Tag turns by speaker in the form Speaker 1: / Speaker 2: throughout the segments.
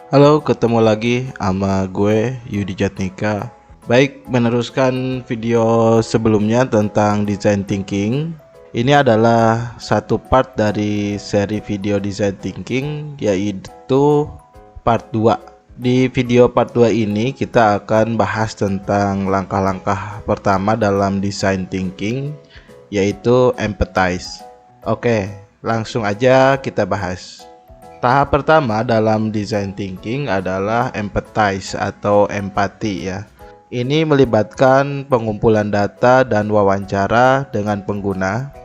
Speaker 1: Halo, ketemu lagi sama gue Yudi Jatnika. Baik, meneruskan video sebelumnya tentang design thinking. Ini adalah satu part dari seri video design thinking, yaitu part 2. Di video part 2 ini kita akan bahas tentang langkah-langkah pertama dalam design thinking, yaitu empathize. Oke, langsung aja kita bahas. Tahap pertama dalam design thinking adalah empathize atau empati ya. Ini melibatkan pengumpulan data dan wawancara dengan pengguna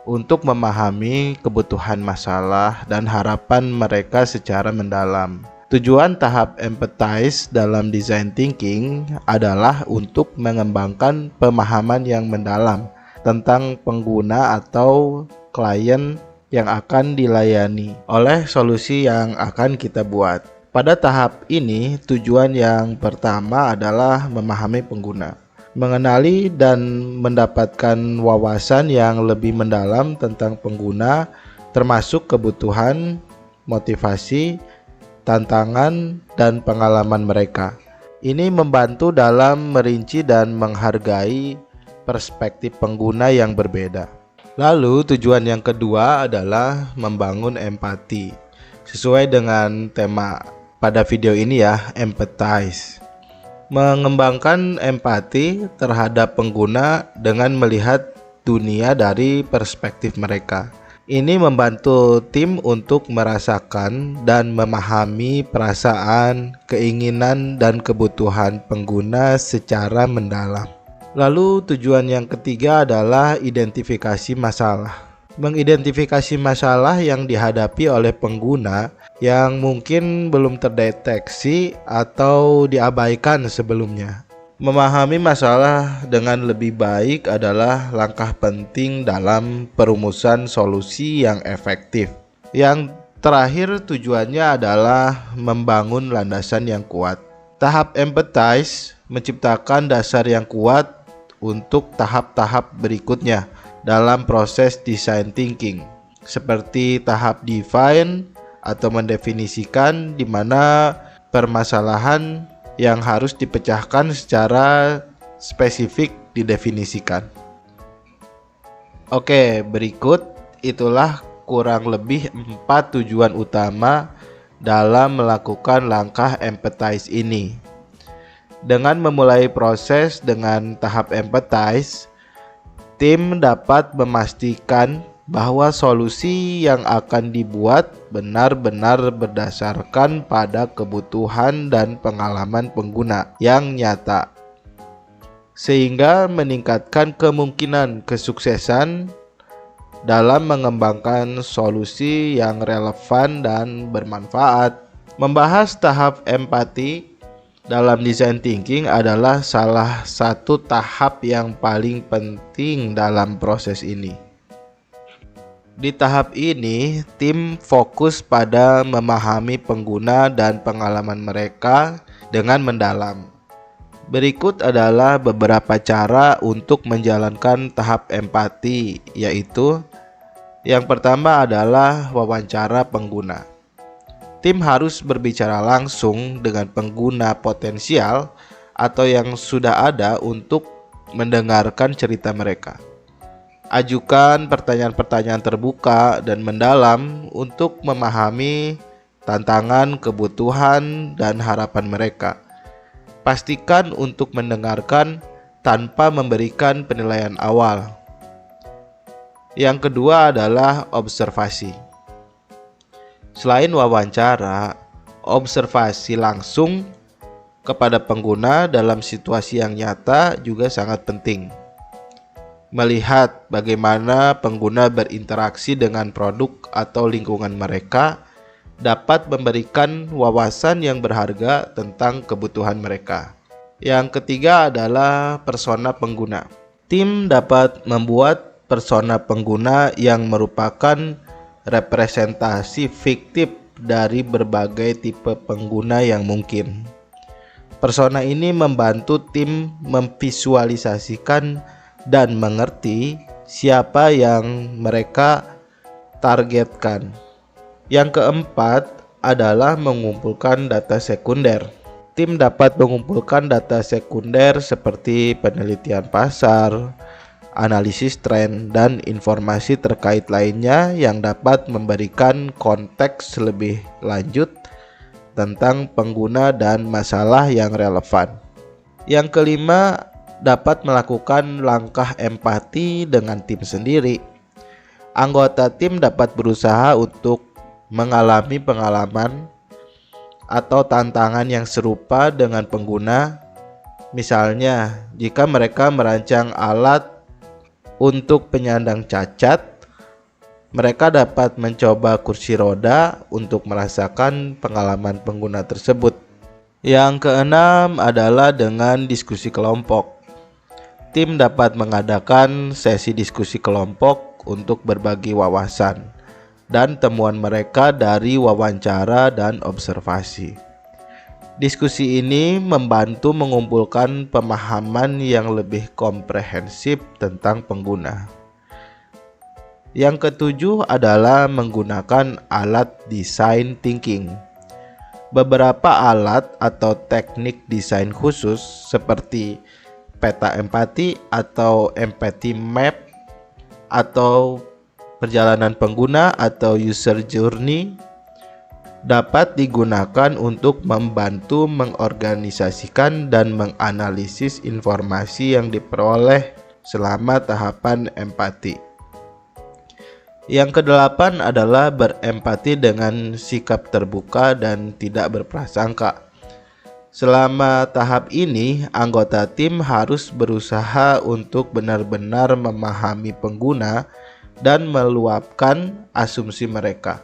Speaker 1: untuk memahami kebutuhan masalah dan harapan mereka secara mendalam. Tujuan tahap empathize dalam design thinking adalah untuk mengembangkan pemahaman yang mendalam tentang pengguna atau klien yang akan dilayani oleh solusi yang akan kita buat. Pada tahap ini, tujuan yang pertama adalah memahami pengguna, mengenali dan mendapatkan wawasan yang lebih mendalam tentang pengguna, termasuk kebutuhan, motivasi, tantangan, dan pengalaman mereka. Ini membantu dalam merinci dan menghargai perspektif pengguna yang berbeda. Lalu tujuan yang kedua adalah membangun empati. Sesuai dengan tema pada video ini ya, empathize. Mengembangkan empati terhadap pengguna dengan melihat dunia dari perspektif mereka. Ini membantu tim untuk merasakan dan memahami perasaan, keinginan, dan kebutuhan pengguna secara mendalam. Lalu tujuan yang ketiga adalah identifikasi masalah. Mengidentifikasi masalah yang dihadapi oleh pengguna yang mungkin belum terdeteksi atau diabaikan sebelumnya. Memahami masalah dengan lebih baik adalah langkah penting dalam perumusan solusi yang efektif. Yang terakhir tujuannya adalah membangun landasan yang kuat. Tahap empathize menciptakan dasar yang kuat untuk tahap-tahap berikutnya dalam proses design thinking, seperti tahap define atau mendefinisikan, di mana permasalahan yang harus dipecahkan secara spesifik didefinisikan. Oke, berikut itulah kurang lebih 4 tujuan utama dalam melakukan langkah empathize ini. Dengan memulai proses dengan tahap empathize, tim dapat memastikan bahwa solusi yang akan dibuat benar-benar berdasarkan pada kebutuhan dan pengalaman pengguna yang nyata, sehingga meningkatkan kemungkinan kesuksesan dalam mengembangkan solusi yang relevan dan bermanfaat. Membahas tahap empati dalam design thinking adalah salah satu tahap yang paling penting dalam proses ini. Di tahap ini, tim fokus pada memahami pengguna dan pengalaman mereka dengan mendalam. Berikut adalah beberapa cara untuk menjalankan tahap empati, yaitu yang pertama adalah wawancara pengguna. Tim harus berbicara langsung dengan pengguna potensial atau yang sudah ada untuk mendengarkan cerita mereka. Ajukan pertanyaan-pertanyaan terbuka dan mendalam untuk memahami tantangan, kebutuhan, dan harapan mereka. Pastikan untuk mendengarkan tanpa memberikan penilaian awal. Yang kedua adalah observasi. Selain wawancara, observasi langsung kepada pengguna dalam situasi yang nyata juga sangat penting. Melihat bagaimana pengguna berinteraksi dengan produk atau lingkungan mereka dapat memberikan wawasan yang berharga tentang kebutuhan mereka. Yang ketiga adalah persona pengguna. Tim dapat membuat persona pengguna yang merupakan representasi fiktif dari berbagai tipe pengguna yang mungkin. Persona ini membantu tim memvisualisasikan dan mengerti siapa yang mereka targetkan. Yang keempat adalah mengumpulkan data sekunder. Tim dapat mengumpulkan data sekunder seperti penelitian pasar, analisis tren, dan informasi terkait lainnya yang dapat memberikan konteks lebih lanjut tentang pengguna dan masalah yang relevan. Yang kelima, dapat melakukan langkah empati dengan tim sendiri. Anggota tim dapat berusaha untuk mengalami pengalaman atau tantangan yang serupa dengan pengguna. Misalnya, jika mereka merancang alat untuk penyandang cacat, mereka dapat mencoba kursi roda untuk merasakan pengalaman pengguna tersebut. Yang keenam adalah dengan diskusi kelompok. Tim dapat mengadakan sesi diskusi kelompok untuk berbagi wawasan dan temuan mereka dari wawancara dan observasi. Diskusi ini membantu mengumpulkan pemahaman yang lebih komprehensif tentang pengguna. Yang ketujuh adalah menggunakan alat design thinking. Beberapa alat atau teknik desain khusus seperti peta empati atau empathy map atau perjalanan pengguna atau user journey dapat digunakan untuk membantu mengorganisasikan dan menganalisis informasi yang diperoleh selama tahapan empati. Yang kedelapan adalah berempati dengan sikap terbuka dan tidak berprasangka. Selama tahap ini, anggota tim harus berusaha untuk benar-benar memahami pengguna dan meluapkan asumsi mereka.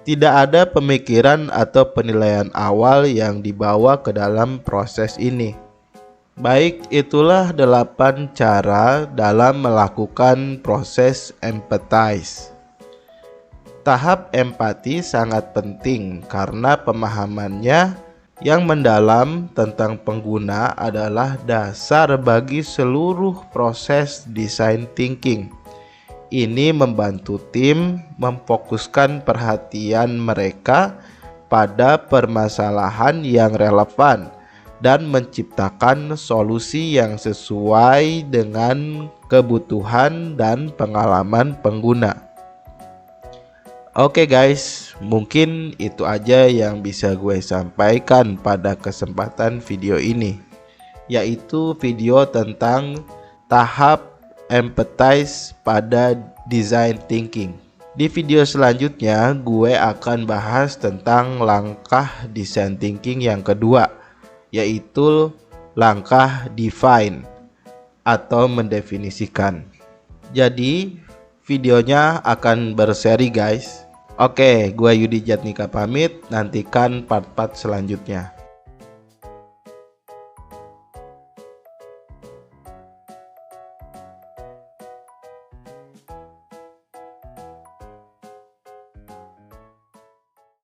Speaker 1: Tidak ada pemikiran atau penilaian awal yang dibawa ke dalam proses ini. Baik, itulah 8 cara dalam melakukan proses empathize. Tahap empati sangat penting karena pemahamannya yang mendalam tentang pengguna adalah dasar bagi seluruh proses design thinking. Ini membantu tim memfokuskan perhatian mereka pada permasalahan yang relevan dan menciptakan solusi yang sesuai dengan kebutuhan dan pengalaman pengguna. Oke guys, mungkin itu aja yang bisa gue sampaikan pada kesempatan video ini, yaitu video tentang tahap empathize pada design thinking. Di video selanjutnya gue akan bahas tentang langkah design thinking yang kedua, yaitu langkah define atau mendefinisikan. Jadi videonya akan berseri guys. Oke, gue Yudi Jatnika pamit, nantikan part-part selanjutnya.